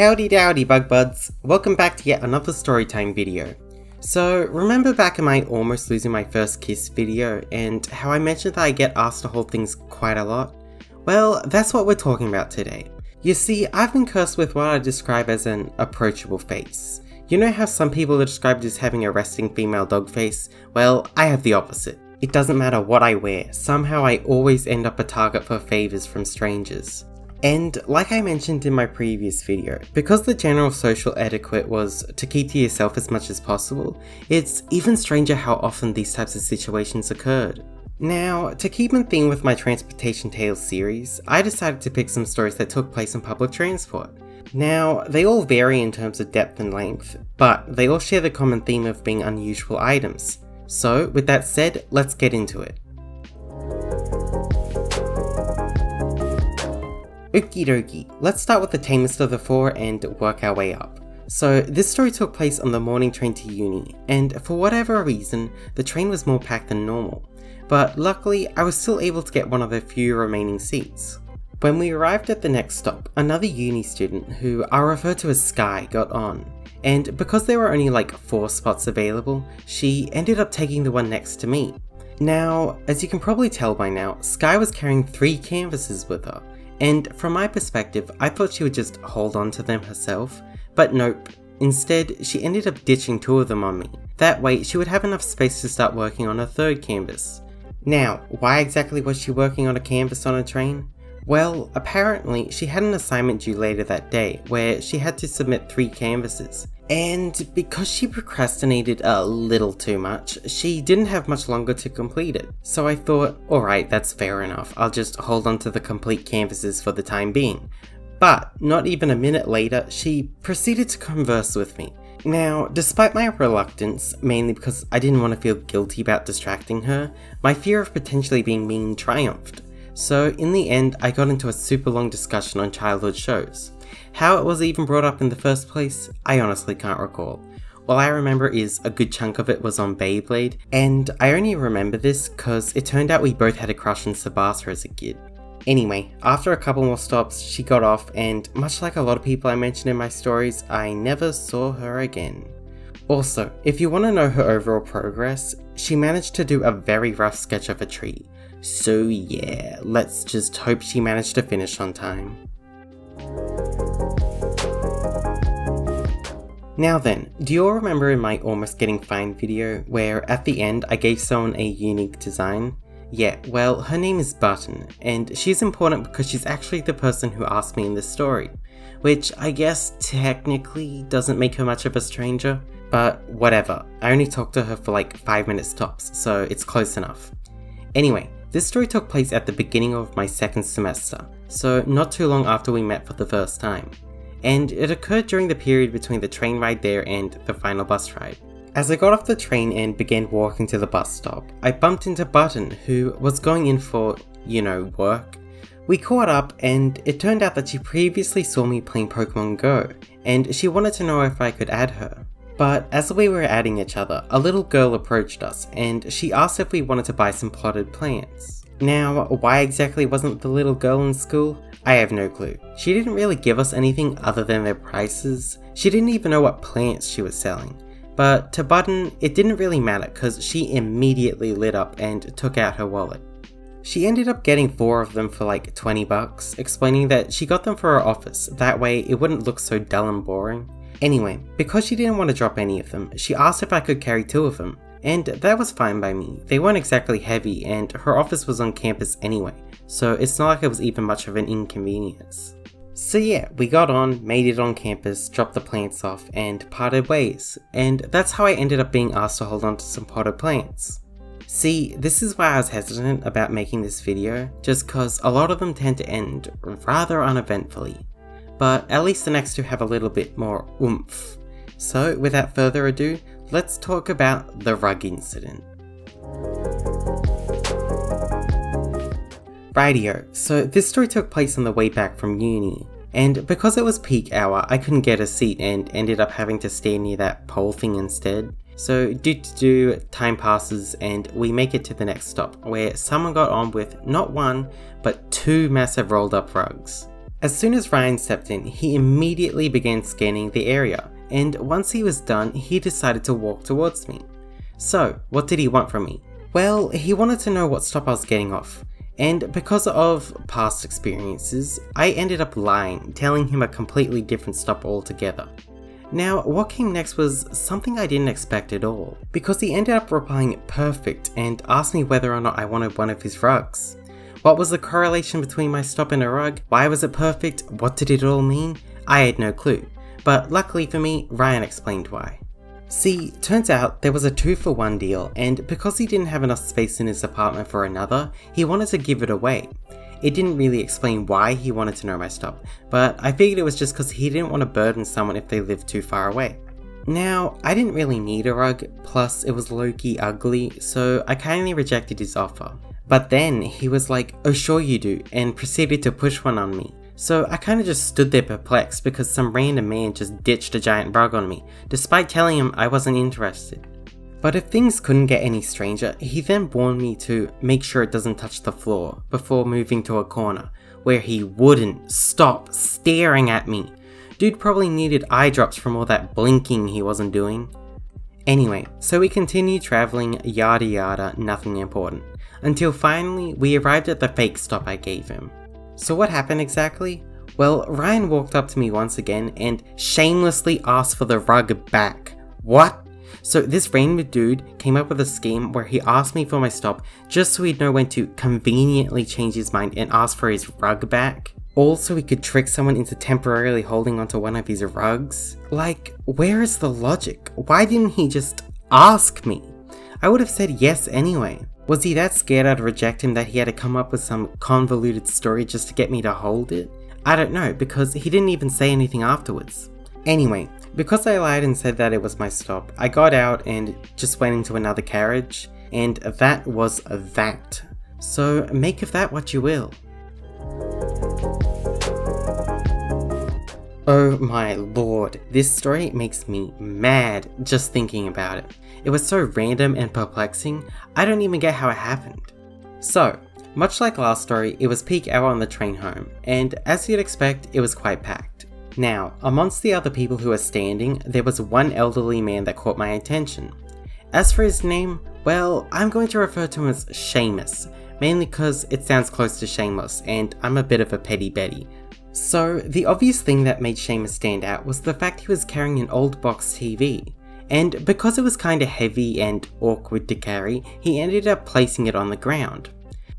Howdy dowdy bug buds, welcome back to yet another storytime video. So remember back in my almost losing my first kiss video and how I mentioned that I get asked to hold things quite a lot? Well, that's what we're talking about today. You see, I've been cursed with what I describe as an approachable face. You know how some people are described as having a resting female dog face? Well, I have the opposite. It doesn't matter what I wear, somehow I always end up a target for favours from strangers. And like I mentioned in my previous video, because the general social etiquette was to keep to yourself as much as possible, it's even stranger how often these types of situations occurred. Now, to keep in theme with my Transportation Tales series, I decided to pick some stories that took place in public transport. Now, they all vary in terms of depth and length, but they all share the common theme of being unusual items. So, with that said, let's get into it. Okie dokie, let's start with the tamest of the four and work our way up. So this story took place on the morning train to uni, and for whatever reason, the train was more packed than normal. But luckily, I was still able to get one of the few remaining seats. When we arrived at the next stop, another uni student, who I refer to as Sky, got on. And because there were only like 4 spots available, she ended up taking the one next to me. Now, as you can probably tell by now, Sky was carrying 3 canvases with her. And from my perspective, I thought she would just hold on to them herself, but nope. Instead, she ended up ditching 2 of them on me. That way, she would have enough space to start working on a 3rd canvas. Now, why exactly was she working on a canvas on a train? Well, apparently, she had an assignment due later that day, where she had to submit 3 canvases. And because she procrastinated a little too much, she didn't have much longer to complete it. So I thought, alright, that's fair enough, I'll just hold on to the complete canvases for the time being. But not even a minute later, she proceeded to converse with me. Now, despite my reluctance, mainly because I didn't want to feel guilty about distracting her, my fear of potentially being mean triumphed. So in the end, I got into a super long discussion on childhood shows. How it was even brought up in the first place, I honestly can't recall. All I remember is a good chunk of it was on Beyblade, and I only remember this because it turned out we both had a crush on Tsubasa as a kid. Anyway, after a couple more stops, she got off, and much like a lot of people I mentioned in my stories, I never saw her again. Also, if you want to know her overall progress, she managed to do a very rough sketch of a tree. So yeah, let's just hope she managed to finish on time. Now then, do you all remember in my almost getting fined video where at the end I gave someone a unique design? Yeah, well, her name is Button, and she's important because she's actually the person who asked me in this story, which I guess technically doesn't make her much of a stranger, but whatever, I only talked to her for like 5 minutes tops, so it's close enough. Anyway, this story took place at the beginning of my 2nd semester, so not too long after we met for the first time. And it occurred during the period between the train ride there and the final bus ride. As I got off the train and began walking to the bus stop, I bumped into Button, who was going in for, work. We caught up, and it turned out that she previously saw me playing Pokemon Go, and she wanted to know if I could add her. But as we were adding each other, a little girl approached us, and she asked if we wanted to buy some potted plants. Now, why exactly wasn't the little girl in school? I have no clue. She didn't really give us anything other than their prices. She didn't even know what plants she was selling. But to Button, it didn't really matter because she immediately lit up and took out her wallet. She ended up getting 4 of them for like $20, explaining that she got them for her office, that way it wouldn't look so dull and boring. Anyway, because she didn't want to drop any of them, she asked if I could carry 2 of them, and that was fine by me. They weren't exactly heavy and her office was on campus anyway, so it's not like it was even much of an inconvenience. So yeah, we got on, made it on campus, dropped the plants off, and parted ways, and that's how I ended up being asked to hold on to some potted plants. See, this is why I was hesitant about making this video, just cause a lot of them tend to end rather uneventfully. But at least the next 2 have a little bit more oomph. So without further ado, let's talk about the rug incident. Rightio, so this story took place on the way back from uni, and because it was peak hour, I couldn't get a seat and ended up having to stay near that pole thing instead. So time passes and we make it to the next stop, where someone got on with not 1, but 2 massive rolled up rugs. As soon as Ryan stepped in, he immediately began scanning the area, and once he was done, he decided to walk towards me. So, what did he want from me? Well, he wanted to know what stop I was getting off, and because of past experiences, I ended up lying, telling him a completely different stop altogether. Now, what came next was something I didn't expect at all, because he ended up replying perfect and asked me whether or not I wanted one of his rugs. What was the correlation between my stop and a rug? Why was it perfect? What did it all mean? I had no clue, but luckily for me, Ryan explained why. See, turns out there was a 2-for-1 deal, and because he didn't have enough space in his apartment for another, he wanted to give it away. It didn't really explain why he wanted to know my stop, but I figured it was just because he didn't want to burden someone if they lived too far away. Now, I didn't really need a rug, plus it was low-key ugly, so I kindly rejected his offer. But then he was like, "Oh sure you do," and proceeded to push one on me. So I kinda just stood there perplexed because some random man just ditched a giant rug on me, despite telling him I wasn't interested. But if things couldn't get any stranger, he then warned me to make sure it doesn't touch the floor before moving to a corner, where he wouldn't stop staring at me. Dude probably needed eye drops from all that blinking he wasn't doing. Anyway, so we continued traveling, yada yada, nothing important, until finally we arrived at the fake stop I gave him. So what happened exactly? Well, Ryan walked up to me once again and shamelessly asked for the rug back. What? So this random dude came up with a scheme where he asked me for my stop just so he'd know when to conveniently change his mind and ask for his rug back? All so he could trick someone into temporarily holding onto one of his rugs? Like, where is the logic? Why didn't he just ask me? I would have said yes anyway. Was he that scared I'd reject him that he had to come up with some convoluted story just to get me to hold it? I don't know, because he didn't even say anything afterwards. Anyway, because I lied and said that it was my stop, I got out and just went into another carriage, and that was that. So make of that what you will. Oh my lord, this story makes me mad just thinking about it. It was so random and perplexing, I don't even get how it happened. So, much like last story, it was peak hour on the train home, and as you'd expect, it was quite packed. Now, amongst the other people who were standing, there was one elderly man that caught my attention. As for his name, well, I'm going to refer to him as Seamus, mainly because it sounds close to shameless, and I'm a bit of a petty Betty. So, the obvious thing that made Seamus stand out was the fact he was carrying an old box TV. And because it was kinda heavy and awkward to carry, he ended up placing it on the ground.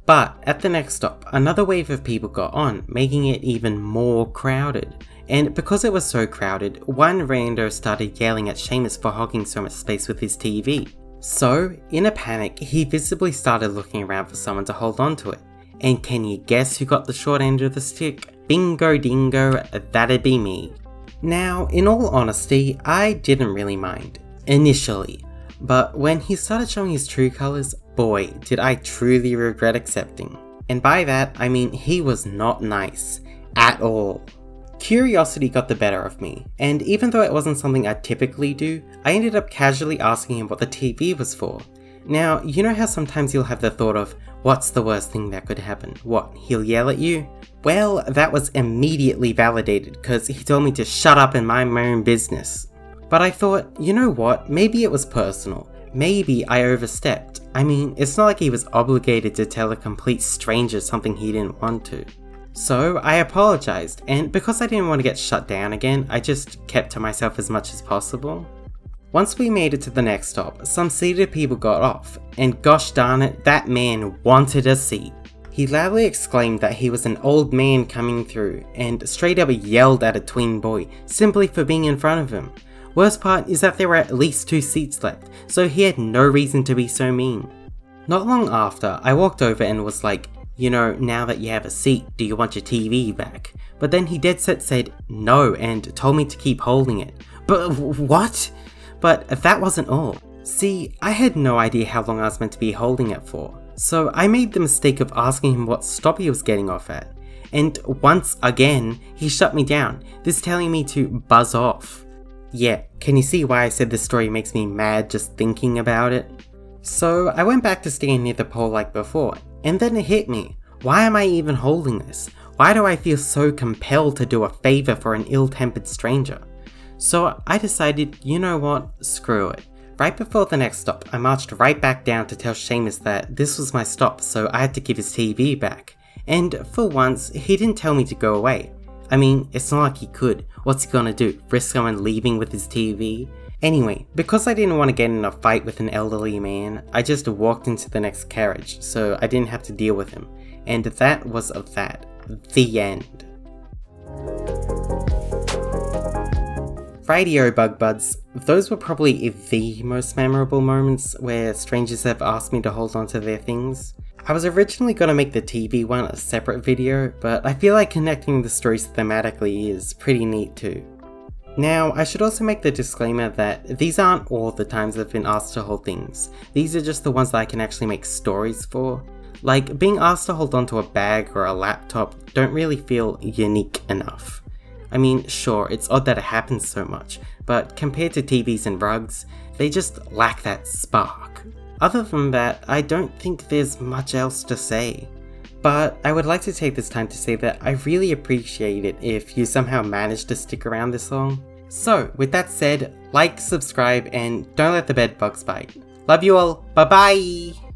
But at the next stop, another wave of people got on, making it even more crowded. And because it was so crowded, one rando started yelling at Seamus for hogging so much space with his TV. So, in a panic, he visibly started looking around for someone to hold on to it. And can you guess who got the short end of the stick? Bingo dingo, that'd be me. Now, in all honesty, I didn't really mind, initially, but when he started showing his true colours, boy, did I truly regret accepting. And by that, I mean he was not nice, at all. Curiosity got the better of me, and even though it wasn't something I typically do, I ended up casually asking him what the TV was for. Now, you know how sometimes you'll have the thought of, what's the worst thing that could happen? What, he'll yell at you? Well, that was immediately validated because he told me to shut up and mind my own business. But I thought, you know what, maybe it was personal. Maybe I overstepped. I mean, it's not like he was obligated to tell a complete stranger something he didn't want to. So I apologized, and because I didn't want to get shut down again, I just kept to myself as much as possible. Once we made it to the next stop, some seated people got off, and gosh darn it, that man wanted a seat. He loudly exclaimed that he was an old man coming through, and straight up yelled at a tween boy, simply for being in front of him. Worst part is that there were at least 2 seats left, so he had no reason to be so mean. Not long after, I walked over and was like, you know, now that you have a seat, do you want your TV back? But then he dead set said no and told me to keep holding it. But what? But that wasn't all. See, I had no idea how long I was meant to be holding it for, so I made the mistake of asking him what stop he was getting off at. And once again, he shut me down, this telling me to buzz off. Yeah, can you see why I said this story makes me mad just thinking about it? So I went back to staying near the pole like before, and then it hit me. Why am I even holding this? why do I feel so compelled to do a favour for an ill-tempered stranger? So I decided, you know what, screw it. Right before the next stop, I marched right back down to tell Seamus that this was my stop, so I had to give his TV back. And for once, he didn't tell me to go away. I mean, it's not like he could. What's he gonna do, risk someone leaving with his TV? Anyway, because I didn't want to get in a fight with an elderly man, I just walked into the next carriage, so I didn't have to deal with him. And that was that. The end. Radio Bug Buds, those were probably the most memorable moments where strangers have asked me to hold on to their things. I was originally going to make the TV one a separate video, but I feel like connecting the stories thematically is pretty neat too. Now, I should also make the disclaimer that these aren't all the times I've been asked to hold things. These are just the ones that I can actually make stories for. Like, being asked to hold onto a bag or a laptop don't really feel unique enough. I mean, sure, it's odd that it happens so much, but compared to TVs and rugs, they just lack that spark. Other than that, I don't think there's much else to say. But I would like to take this time to say that I really appreciate it if you somehow managed to stick around this long. So, with that said, like, subscribe, and don't let the bed bugs bite. Love you all, bye bye!